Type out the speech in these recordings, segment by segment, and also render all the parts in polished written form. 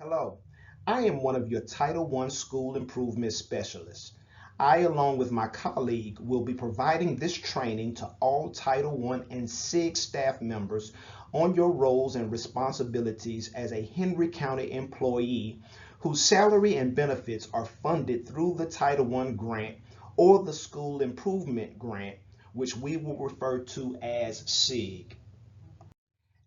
Hello, I am one of your Title I school improvement specialists. I, along with my colleague, will be providing this training to all Title I and SIG staff members on your roles and responsibilities as a Henry County employee whose salary and benefits are funded through the Title I grant or the School Improvement Grant, which we will refer to as SIG.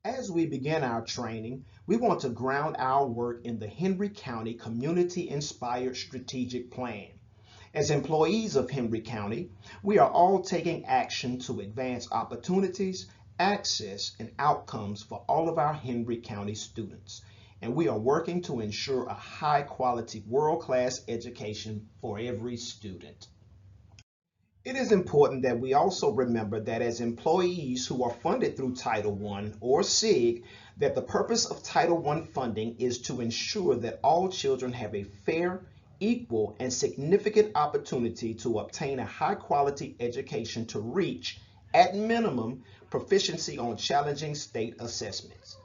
As we begin our training, we want to ground our work in the Henry County Community-Inspired Strategic Plan. As employees of Henry County, we are all taking action to advance opportunities, access, and outcomes for all of our Henry County students. And we are working to ensure a high-quality, world-class education for every student. It is important that we also remember that as employees who are funded through Title I or SIG, that the purpose of Title I funding is to ensure that all children have a fair, equal, and significant opportunity to obtain a high-quality education to reach, at minimum, proficiency on challenging state assessments.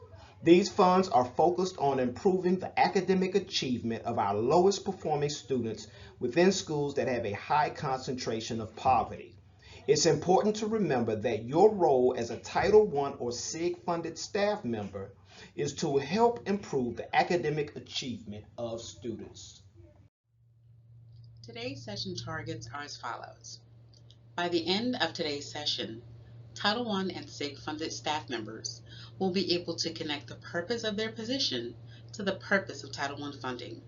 These funds are focused on improving the academic achievement of our lowest performing students within schools that have a high concentration of poverty. It's important to remember that your role as a Title I or SIG funded staff member is to help improve the academic achievement of students. Today's session targets are as follows. By the end of today's session, Title I and SIG funded staff members will be able to connect the purpose of their position to the purpose of Title I funding.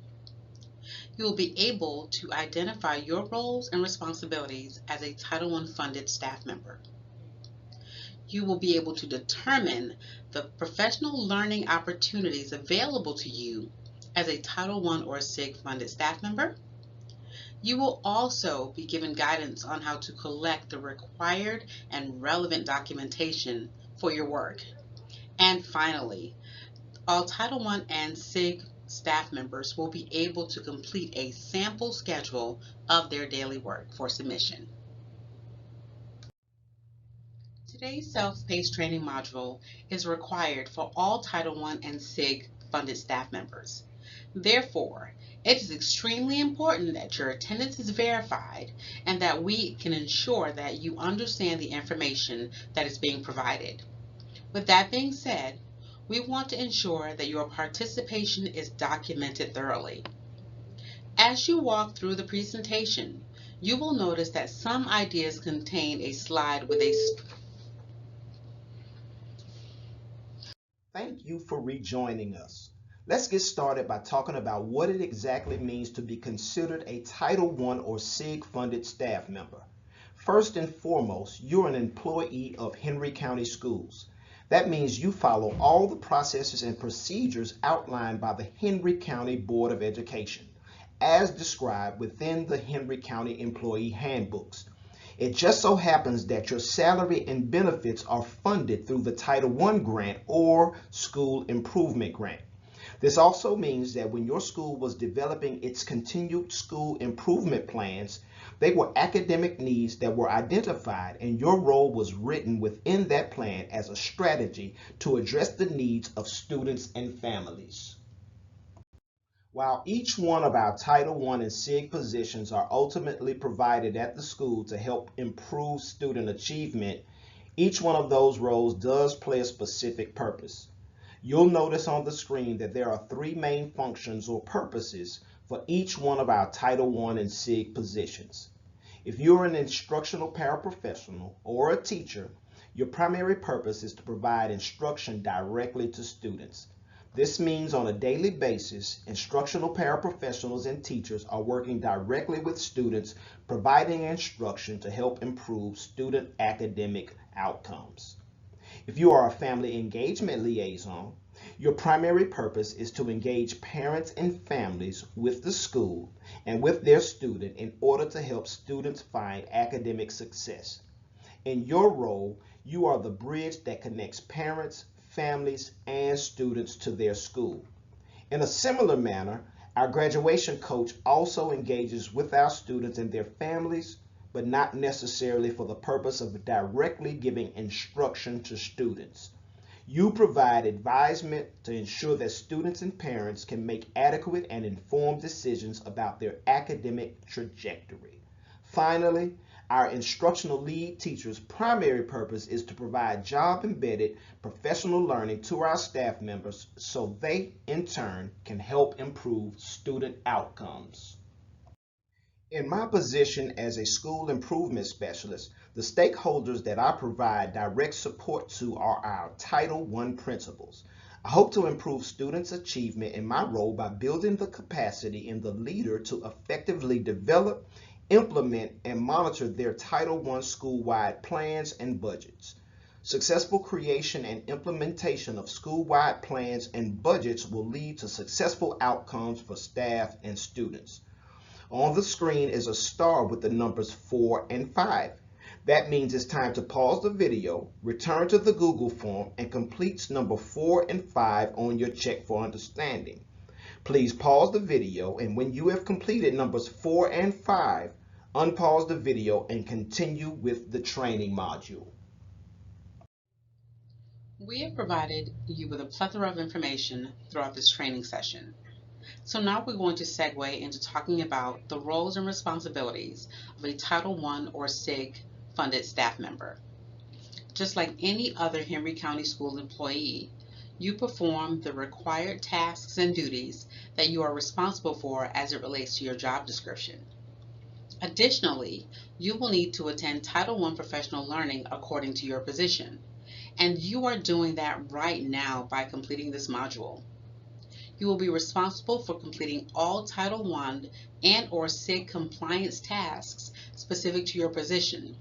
You will be able to identify your roles and responsibilities as a Title I funded staff member. You will be able to determine the professional learning opportunities available to you as a Title I or SIG funded staff member. You will also be given guidance on how to collect the required and relevant documentation for your work. And finally, all Title I and SIG staff members will be able to complete a sample schedule of their daily work for submission. Today's self-paced training module is required for all Title I and SIG funded staff members. Therefore, it is extremely important that your attendance is verified and that we can ensure that you understand the information that is being provided. With that being said, we want to ensure that your participation is documented thoroughly. As you walk through the presentation, you will notice that some ideas contain a slide with a Thank you for rejoining us. Let's get started by talking about what it exactly means to be considered a Title I or SIG funded staff member. First and foremost, you're an employee of Henry County Schools. That means you follow all the processes and procedures outlined by the Henry County Board of Education, as described within the Henry County Employee Handbooks. It just so happens that your salary and benefits are funded through the Title I grant or School Improvement Grant. This also means that when your school was developing its continued school improvement plans, they were academic needs that were identified, and your role was written within that plan as a strategy to address the needs of students and families. While each one of our Title I and SIG positions are ultimately provided at the school to help improve student achievement, each one of those roles does play a specific purpose. You'll notice on the screen that there are three main functions or purposes for each one of our Title I and SIG positions. If you're an instructional paraprofessional or a teacher, your primary purpose is to provide instruction directly to students. This means on a daily basis, instructional paraprofessionals and teachers are working directly with students, providing instruction to help improve student academic outcomes. If you are a family engagement liaison, your primary purpose is to engage parents and families with the school and with their student in order to help students find academic success. In your role, you are the bridge that connects parents, families, and students to their school. In a similar manner, our graduation coach also engages with our students and their families, but not necessarily for the purpose of directly giving instruction to students. You provide advisement to ensure that students and parents can make adequate and informed decisions about their academic trajectory. Finally, our instructional lead teacher's primary purpose is to provide job-embedded professional learning to our staff members so they, in turn, can help improve student outcomes. In my position as a school improvement specialist, the stakeholders that I provide direct support to are our Title I principals. I hope to improve students' achievement in my role by building the capacity in the leader to effectively develop, implement, and monitor their Title I school-wide plans and budgets. Successful creation and implementation of school-wide plans and budgets will lead to successful outcomes for staff and students. On the screen is a star with the numbers 4 and 5. That means it's time to pause the video, return to the Google form, and complete number 4 and 5 on your check for understanding. Please pause the video, and when you have completed numbers 4 and 5, unpause the video and continue with the training module. We have provided you with a plethora of information throughout this training session. So now we're going to segue into talking about the roles and responsibilities of a Title I or SIG funded staff member. Just like any other Henry County School employee, you perform the required tasks and duties that you are responsible for as it relates to your job description. Additionally, you will need to attend Title I professional learning according to your position, and you are doing that right now by completing this module. You will be responsible for completing all Title I and or SIG compliance tasks specific to your position.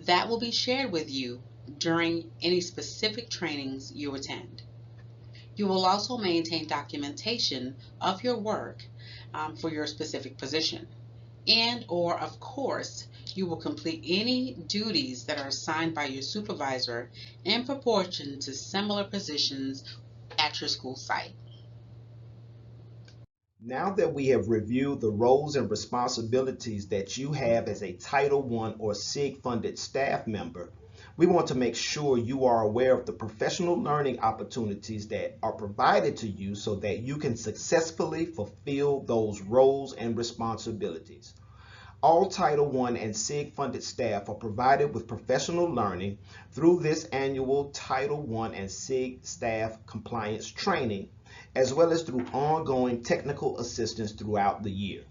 That will be shared with you during any specific trainings you attend. You will also maintain documentation of your work for your specific position. And or, of course, you will complete any duties that are assigned by your supervisor in proportion to similar positions at your school site. Now that we have reviewed the roles and responsibilities that you have as a Title I or SIG funded staff member, we want to make sure you are aware of the professional learning opportunities that are provided to you so that you can successfully fulfill those roles and responsibilities. All Title I and SIG funded staff are provided with professional learning through this annual Title I and SIG staff compliance training, as well as through ongoing technical assistance throughout the year.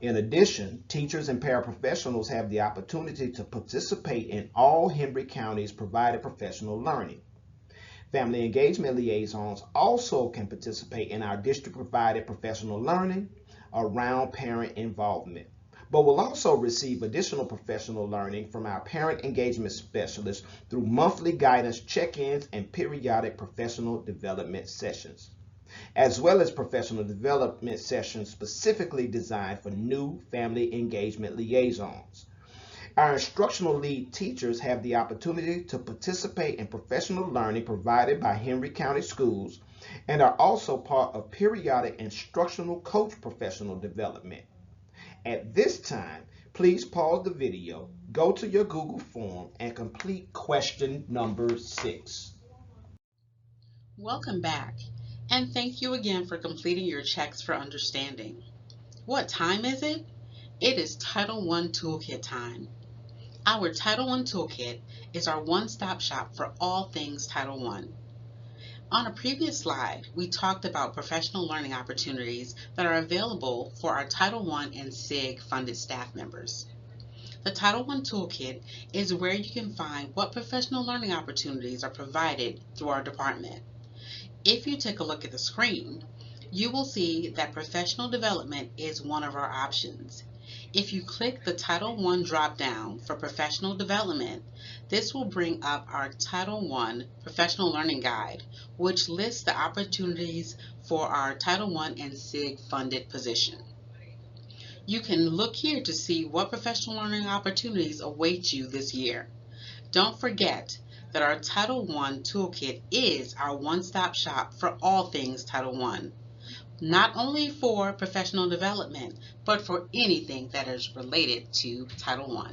In addition, teachers and paraprofessionals have the opportunity to participate in all Henry County's provided professional learning. Family engagement liaisons also can participate in our district provided professional learning around parent involvement, but will also receive additional professional learning from our parent engagement specialists through monthly guidance check-ins and periodic professional development sessions, as well as professional development sessions specifically designed for new family engagement liaisons. Our instructional lead teachers have the opportunity to participate in professional learning provided by Henry County Schools and are also part of periodic instructional coach professional development. At this time, please pause the video, go to your Google form, and complete question number 6. Welcome back, and thank you again for completing your checks for understanding. What time is it? It is Title I Toolkit time. Our Title I Toolkit is our one-stop shop for all things Title I. On a previous slide, we talked about professional learning opportunities that are available for our Title I and SIG funded staff members. The Title I Toolkit is where you can find what professional learning opportunities are provided through our department. If you take a look at the screen, you will see that professional development is one of our options. If you click the Title I drop-down for professional development, this will bring up our Title I Professional Learning Guide, which lists the opportunities for our Title I and SIG funded position. You can look here to see what professional learning opportunities await you this year. Don't forget that our Title I Toolkit is our one-stop shop for all things Title I. Not only for professional development, but for anything that is related to Title I.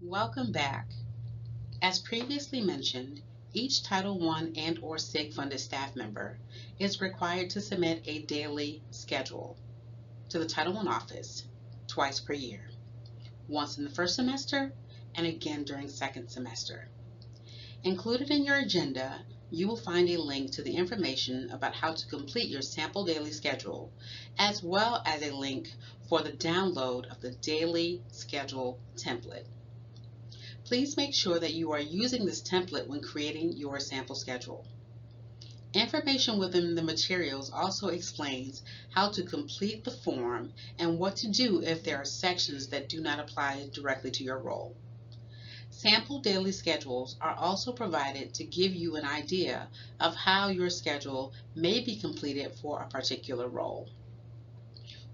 Welcome back. As previously mentioned, each Title I and/or SIG funded staff member is required to submit a daily schedule to the Title I office twice per year, once in the first semester and again during second semester. Included in your agenda, you will find a link to the information about how to complete your sample daily schedule, as well as a link for the download of the daily schedule template. Please make sure that you are using this template when creating your sample schedule. Information within the materials also explains how to complete the form and what to do if there are sections that do not apply directly to your role. Sample daily schedules are also provided to give you an idea of how your schedule may be completed for a particular role.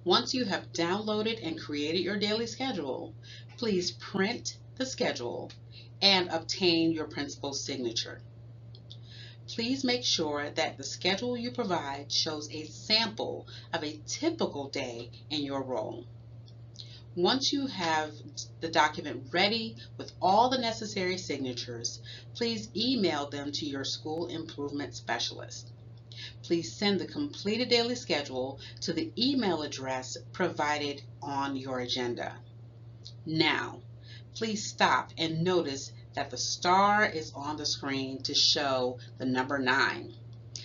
Once you have downloaded and created your daily schedule, please print the schedule and obtain your principal's signature. Please make sure that the schedule you provide shows a sample of a typical day in your role. Once you have the document ready with all the necessary signatures, please email them to your school improvement specialist. Please send the completed daily schedule to the email address provided on your agenda. Now, please stop and notice that the star is on the screen to show the number 9.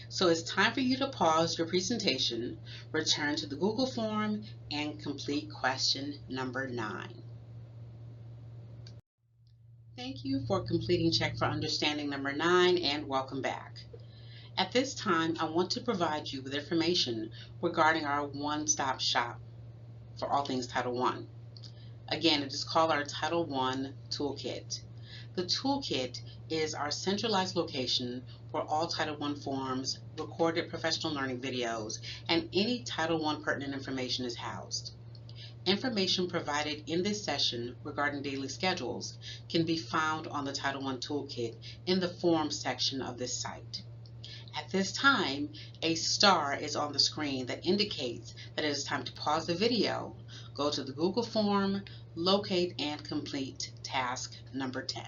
So it's time for you to pause your presentation, return to the Google form, and complete question number 9. Thank you for completing Check for Understanding number 9 and welcome back. At this time, I want to provide you with information regarding our one-stop shop for all things Title I. Again, it is called our Title I Toolkit. The Toolkit is our centralized location where all Title I forms, recorded professional learning videos, and any Title I pertinent information is housed. Information provided in this session regarding daily schedules can be found on the Title I Toolkit in the Forms section of this site. At this time, a star is on the screen that indicates that it is time to pause the video, go to the Google form, locate and complete task number 10.